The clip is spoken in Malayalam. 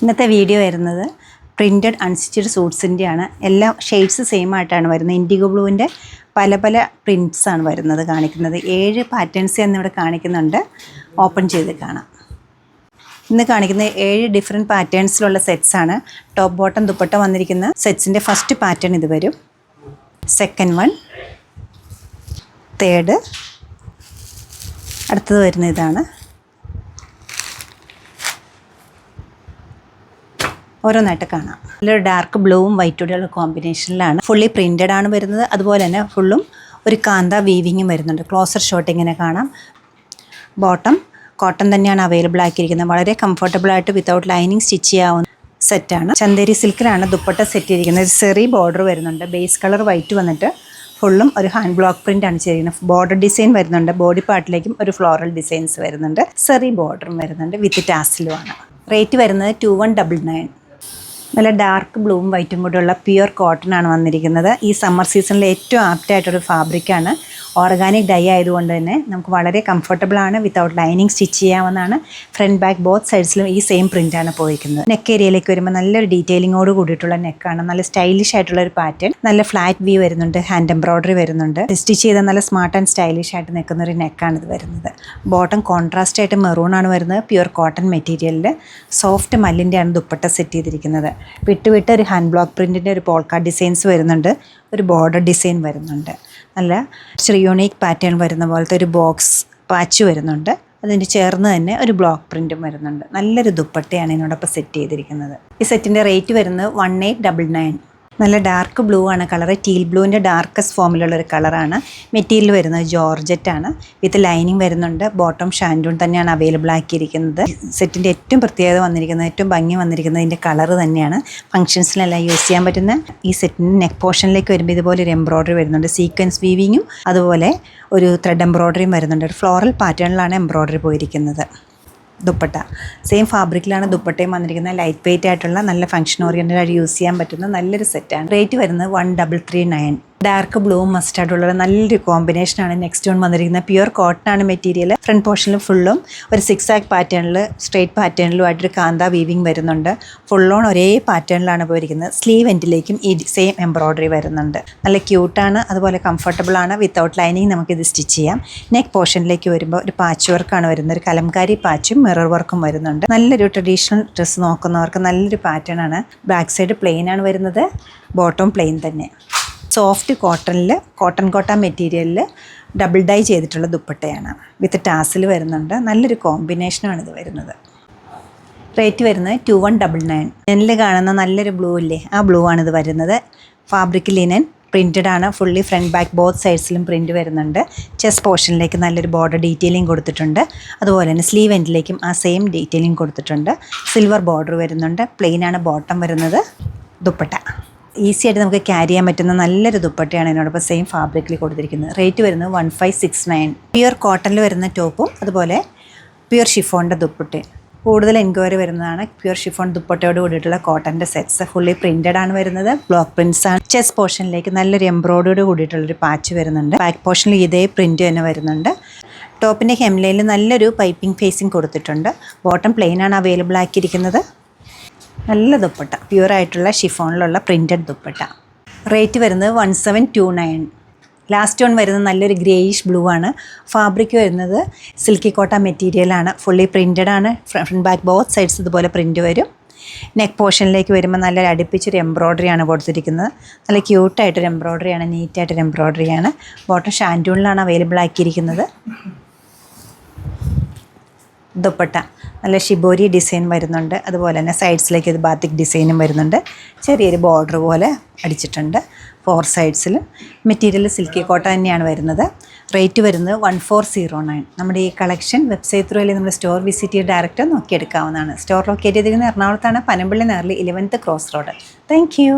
ഇന്നത്തെ വീഡിയോ വരുന്നത് പ്രിൻറ്റഡ് അൺസ്റ്റിച്ചഡ് സൂട്ട്സിൻ്റെയാണ്. എല്ലാ ഷെയ്ഡ്സ് സെയിം ആയിട്ടാണ് വരുന്നത്. ഇൻഡിഗോ ബ്ലൂവിൻ്റെ പല പല പ്രിൻറ്റ്സാണ് വരുന്നത് കാണിക്കുന്നത്. 7 പാറ്റേൺസ് എന്നിവിടെ കാണിക്കുന്നുണ്ട്. ഓപ്പൺ ചെയ്ത് കാണാം. ഇന്ന് കാണിക്കുന്ന 7 ഡിഫറെൻറ്റ് പാറ്റേൺസിലുള്ള സെറ്റ്സാണ്. ടോപ്പ് ബോട്ടം ദുപ്പട്ട വന്നിരിക്കുന്ന സെറ്റ്സിൻ്റെ ഫസ്റ്റ് പാറ്റേൺ ഇത് വരും. സെക്കൻഡ് വൺ, തേർഡ്, അടുത്തത് വരുന്ന ഇതാണ്. ഓരോന്നായിട്ട് കാണാം. നല്ലൊരു ഡാർക്ക് ബ്ലൂവും വൈറ്റോടെയുള്ള കോമ്പിനേഷനിലാണ്. ഫുള്ളി പ്രിൻറ്റഡ് ആണ് വരുന്നത്. അതുപോലെ തന്നെ ഫുള്ളും ഒരു കാന്ത വീവിങ്ങും വരുന്നുണ്ട്. ക്ലോസർ ഷോട്ട് ഇങ്ങനെ കാണാം. ബോട്ടം കോട്ടൺ തന്നെയാണ് അവൈലബിൾ ആക്കിയിരിക്കുന്നത്. വളരെ കംഫർട്ടബിളായിട്ട് വിത്തൗട്ട് ലൈനിങ് സ്റ്റിച്ച് ചെയ്യാവുന്ന സെറ്റാണ്. ചന്തേരി സിൽക്കിലാണ് ദുപ്പട്ട സെറ്റ് ചെയ്തിരിക്കുന്നത്. ചെറി ബോർഡർ വരുന്നുണ്ട്. ബേസ് കളർ വൈറ്റ് വന്നിട്ട് ഫുള്ളും ഒരു ഹാൻഡ് ബ്ലോക്ക് പ്രിൻ്റ് ആണ് ചെയ്തിരിക്കുന്നത്. ബോർഡർ ഡിസൈൻ വരുന്നുണ്ട്. ബോഡി പാർട്ടിലേക്കും ഒരു ഫ്ലോറൽ ഡിസൈൻസ് വരുന്നുണ്ട്. ചെറി ബോർഡറും വരുന്നുണ്ട്. വിത്ത് ടാസിലുമാണ്. റേറ്റ് വരുന്നത് 2199. നല്ല ഡാർക്ക് ബ്ലൂവും വൈറ്റും കൂടെയുള്ള പ്യുവർ കോട്ടൺ ആണ് വന്നിരിക്കുന്നത്. ഈ സമ്മർ സീസണിൽ ഏറ്റവും ആപ്റ്റായിട്ടൊരു ഫാബ്രിക്കാണ്. ഓർഗാനിക് ഡൈ ആയതുകൊണ്ട് തന്നെ നമുക്ക് വളരെ കംഫർട്ടബിളാണ്. വിത്തൗട്ട് ലൈനിങ് സ്റ്റിച്ച് ചെയ്യാവുന്നതാണ്. ഫ്രണ്ട് ബാക്ക് ബോത്ത് സൈഡ്സിലും ഈ സെയിം പ്രിൻ്റാണ് പോയിരിക്കുന്നത്. നെക്ക് ഏരിയയിലേക്ക് വരുമ്പോൾ നല്ലൊരു ഡീറ്റെയിലിങ്ങോട് കൂടിയിട്ടുള്ള നെക്കാണ്. നല്ല സ്റ്റൈലിഷ് ആയിട്ടുള്ള ഒരു പാറ്റേൺ. നല്ല ഫ്ലാറ്റ് വ്യൂ വരുന്നുണ്ട്. ഹാൻഡ് എംബ്രോയ്ഡറി വരുന്നുണ്ട്. സ്റ്റിച്ച് ചെയ്ത നല്ല സ്മാർട്ട് ആൻഡ് സ്റ്റൈലിഷ് ആയിട്ട് നിൽക്കുന്ന ഒരു നെക്കാണ് ഇത് വരുന്നത്. ബോട്ടം കോൺട്രാസ്റ്റ് ആയിട്ട് മെറൂൺ ആണ് വരുന്നത്. പ്യുവർ കോട്ടൺ മെറ്റീരിയലിൽ സോഫ്റ്റ് മല്ലിൻ്റെയാണ് ദുപ്പട്ട സെറ്റ് ചെയ്തിരിക്കുന്നത്. വിട്ട് ഒരു ഹാൻഡ് ബ്ലോക്ക് പ്രിൻറ്റിൻ്റെ ഒരു പോൾക്കാ ഡിസൈൻസ് വരുന്നുണ്ട്. ഒരു ബോർഡർ ഡിസൈൻ വരുന്നുണ്ട്. നല്ല ഇച്ചിരി യൂണീക്ക് പാറ്റേൺ വരുന്ന പോലത്തെ ഒരു ബോക്സ് പാച്ച് വരുന്നുണ്ട്. അതിന് ചേർന്ന് തന്നെ ഒരു ബ്ലോക്ക് പ്രിൻറ്റും വരുന്നുണ്ട്. നല്ലൊരു ദുപ്പട്ടയാണ് ഇതിനോടൊപ്പം സെറ്റ് ചെയ്തിരിക്കുന്നത്. ഈ സെറ്റിൻ്റെ റേറ്റ് വരുന്നത് 1899. നല്ല ഡാർക്ക് ബ്ലൂ ആണ് കളറ്. ടീൽ ബ്ലൂവിൻ്റെ ഡാർക്കസ്റ്റ് ഫോമിലുള്ളൊരു കളറാണ്. മെറ്റീരിയൽ വരുന്നത് ജോർജറ്റാണ്. വിത്ത് ലൈനിങ് വരുന്നുണ്ട്. ബോട്ടം ഷാൻഡൂൺ തന്നെയാണ് അവൈലബിൾ ആക്കിയിരിക്കുന്നത്. സെറ്റിൻ്റെ ഏറ്റവും പ്രത്യേകത വന്നിരിക്കുന്നത്, ഏറ്റവും ഭംഗി വന്നിരിക്കുന്നത് ഇതിൻ്റെ കളറ് തന്നെയാണ്. ഫംഗ്ഷൻസിനെല്ലാം യൂസ് ചെയ്യാൻ പറ്റുന്ന ഈ സെറ്റിൻ്റെ നെക്ക് പോർഷനിലേക്ക് വരുമ്പോൾ ഇതുപോലെ ഒരു എംബ്രോയ്ഡറി വരുന്നുണ്ട്. സീക്വൻസ് വീവിങ്ങും അതുപോലെ ഒരു ത്രെഡ് എംബ്രോയ്ഡറിയും വരുന്നുണ്ട്. ഒരു ഫ്ലോറൽ പാറ്റേണിലാണ് എംബ്രോയ്ഡറി പോയിരിക്കുന്നത്. ദുപ്പട്ട സെയിം ഫാബ്രിക്കിലാണ് ദുപ്പട്ടയും വന്നിരിക്കുന്നത്. ലൈറ്റ് വെയിറ്റ് ആയിട്ടുള്ള നല്ല ഫംഗ്ഷൻ ഓറിയൻറ്റഡ് ആയിട്ട് യൂസ് ചെയ്യാൻ പറ്റുന്ന നല്ലൊരു സെറ്റാണ്. റേറ്റ് വരുന്നത് 1339. ഡാർക്ക് ബ്ലൂവും മസ്റ്റാർഡുള്ള നല്ലൊരു കോമ്പിനേഷനാണ്. നെക്സ്റ്റ് വൺ വന്നിരിക്കുന്നത് പ്യുവർ കോട്ടൺ ആണ് മെറ്റീരിയൽ. ഫ്രണ്ട് പോർഷനിൽ ഫുള്ളും ഒരു 6 ആക്ക് പാറ്റേണിൽ സ്ട്രേറ്റ് പാറ്റേണിലുമായിട്ടൊരു കാന്ത വീവിങ് വരുന്നുണ്ട്. ഫുൾ ഓൺ ഒരേ പാറ്റേണിലാണ് പോയിരിക്കുന്നത്. സ്ലീവ് എൻഡിലേക്കും ഈ സെയിം എംബ്രോയ്ഡറി വരുന്നുണ്ട്. നല്ല ക്യൂട്ടാണ്. അതുപോലെ കംഫർട്ടബിൾ ആണ്. വിത്തൗട്ട് ലൈനിങ് നമുക്കിത് സ്റ്റിച്ച് ചെയ്യാം. നെക്ക് പോർഷനിലേക്ക് വരുമ്പോൾ ഒരു പാച്ച് വർക്കാണ് വരുന്നത്. ഒരു കലംകാരി പാച്ചും മിറർ വർക്കും വരുന്നുണ്ട്. നല്ലൊരു ട്രഡീഷണൽ ഡ്രസ്സ് നോക്കുന്നവർക്ക് നല്ലൊരു പാറ്റേൺ ആണ്. ബാക്ക് സൈഡ് പ്ലെയിൻ ആണ് വരുന്നത്. ബോട്ടം പ്ലെയിൻ തന്നെ. സോഫ്റ്റ് കോട്ടണിൽ കോട്ടൺ കോട്ട മെറ്റീരിയലിൽ ഡബിൾ ഡൈ ചെയ്തിട്ടുള്ള ദുപ്പട്ടയാണ്. വിത്ത് ടാസിൽ വരുന്നുണ്ട്. നല്ലൊരു കോമ്പിനേഷനാണ് ഇത് വരുന്നത്. റേറ്റ് വരുന്നത് 2199. ലിനനിൽ കാണുന്ന നല്ലൊരു ബ്ലൂ ഇല്ലേ, ആ ബ്ലൂ ആണിത് വരുന്നത്. ഫാബ്രിക് ലിനൻ പ്രിൻറ്റഡ് ആണ്. ഫുള്ളി ഫ്രണ്ട് ബാക്ക് ബോത്ത് സൈഡ്സിലും പ്രിൻറ്റ് വരുന്നുണ്ട്. ചെസ്റ്റ് പോർഷനിലേക്ക് നല്ലൊരു ബോർഡർ ഡീറ്റെയിലിംഗ് കൊടുത്തിട്ടുണ്ട്. അതുപോലെ തന്നെ സ്ലീവ് എൻഡിലേക്കും ആ സെയിം ഡീറ്റെയിലിംഗ് കൊടുത്തിട്ടുണ്ട്. സിൽവർ ബോർഡർ വരുന്നുണ്ട്. പ്ലെയിനാണ് ബോട്ടം വരുന്നത്. ദുപ്പട്ട ഈസി ആയിട്ട് നമുക്ക് ക്യാരി ചെയ്യാൻ പറ്റുന്ന നല്ലൊരു ദുപ്പട്ടയാണ് ഇതിനോടൊപ്പം സെയിം ഫാബ്രിക്കിൽ കൊടുത്തിരിക്കുന്നത്. റേറ്റ് വരുന്നത് 1569. പ്യുവർ കോട്ടണിൽ വരുന്ന ടോപ്പും അതുപോലെ പ്യുവർ ഷിഫോണിൻ്റെ ദുപ്പട്ടയും. കൂടുതൽ എൻക്വയറി വരുന്നതാണ് പ്യുവർ ഷിഫോൺ ദുപ്പട്ടയോട് കൂടിയിട്ടുള്ള കോട്ടൻ്റെ സെറ്റ്സ്. ഫുള്ളി പ്രിൻറ്റഡ് ആണ് വരുന്നത്. ബ്ലോക്ക് പ്രിൻറ്റ്സ് ആണ്. ചെസ്റ്റ് പോർഷനിലേക്ക് നല്ലൊരു എംബ്രോയ്ഡറിയോട് കൂടിയിട്ടുള്ളൊരു പാച്ച് വരുന്നുണ്ട്. ബാക്ക് പോർഷനിൽ ഇതേ പ്രിൻറ്റ് തന്നെ വരുന്നുണ്ട്. ടോപ്പിൻ്റെ ഹെംലയിൽ നല്ലൊരു പൈപ്പിംഗ് ഫേസിങ് കൊടുത്തിട്ടുണ്ട്. ബോട്ടം പ്ലെയിൻ ആണ് അവൈലബിൾ ആക്കിയിരിക്കുന്നത്. നല്ല ദുപ്പട്ട, പ്യുവറായിട്ടുള്ള ഷിഫോണിലുള്ള പ്രിൻറ്റഡ് ദുപ്പട്ട. റേറ്റ് വരുന്നത് 1729. ലാസ്റ്റ് വൺ വരുന്നത് നല്ലൊരു ഗ്രേയിഷ് ബ്ലൂ ആണ്. ഫാബ്രിക് വരുന്നത് സിൽക്കി കോട്ട മെറ്റീരിയലാണ്. ഫുള്ളി പ്രിൻറ്റഡ് ആണ്. ഫ്രണ്ട് ബാക്ക് ബോത്ത് സൈഡ്സ് ഇതുപോലെ പ്രിൻറ്റ് വരും. നെക്ക് പോർഷനിലേക്ക് വരുമ്പോൾ നല്ലൊരു അടുപ്പിച്ചൊരു എംബ്രോയ്ഡറിയാണ് കൊടുത്തിരിക്കുന്നത്. നല്ല ക്യൂട്ടായിട്ടൊരു എംബ്രോയ്ഡറിയാണ്. നീറ്റായിട്ടൊരു എംബ്രോയ്ഡറിയാണ്. ബോട്ടം ഷാൻഡൂണിലാണ് അവൈലബിൾ ആക്കിയിരിക്കുന്നത്. ദുപ്പട്ട നല്ല ഷിബോരി ഡിസൈൻ വരുന്നുണ്ട്. അതുപോലെ തന്നെ സൈഡ്സിലേക്ക് ഒരു ബാത്തിക് ഡിസൈനും വരുന്നുണ്ട്. ചെറിയൊരു ബോർഡർ പോലെ അടിച്ചിട്ടുണ്ട് 4 സൈഡ്സിലും. മെറ്റീരിയൽ സിൽക്കി കോട്ട തന്നെയാണ് വരുന്നത്. റേറ്റ് വരുന്നത് 1409. നമ്മുടെ ഈ കളക്ഷൻ വെബ്സൈറ്റ് ത്രൂ അല്ലെങ്കിൽ നമ്മുടെ സ്റ്റോർ വിസിറ്റ് ചെയ്ത് ഡയറക്റ്റ് നോക്കിയെടുക്കാവുന്നതാണ്. സ്റ്റോർ ലൊക്കേറ്റ് ചെയ്തിരിക്കുന്നത് എറണാകുളത്താണ്. Panampilly nearly 11th cross road. Thank U.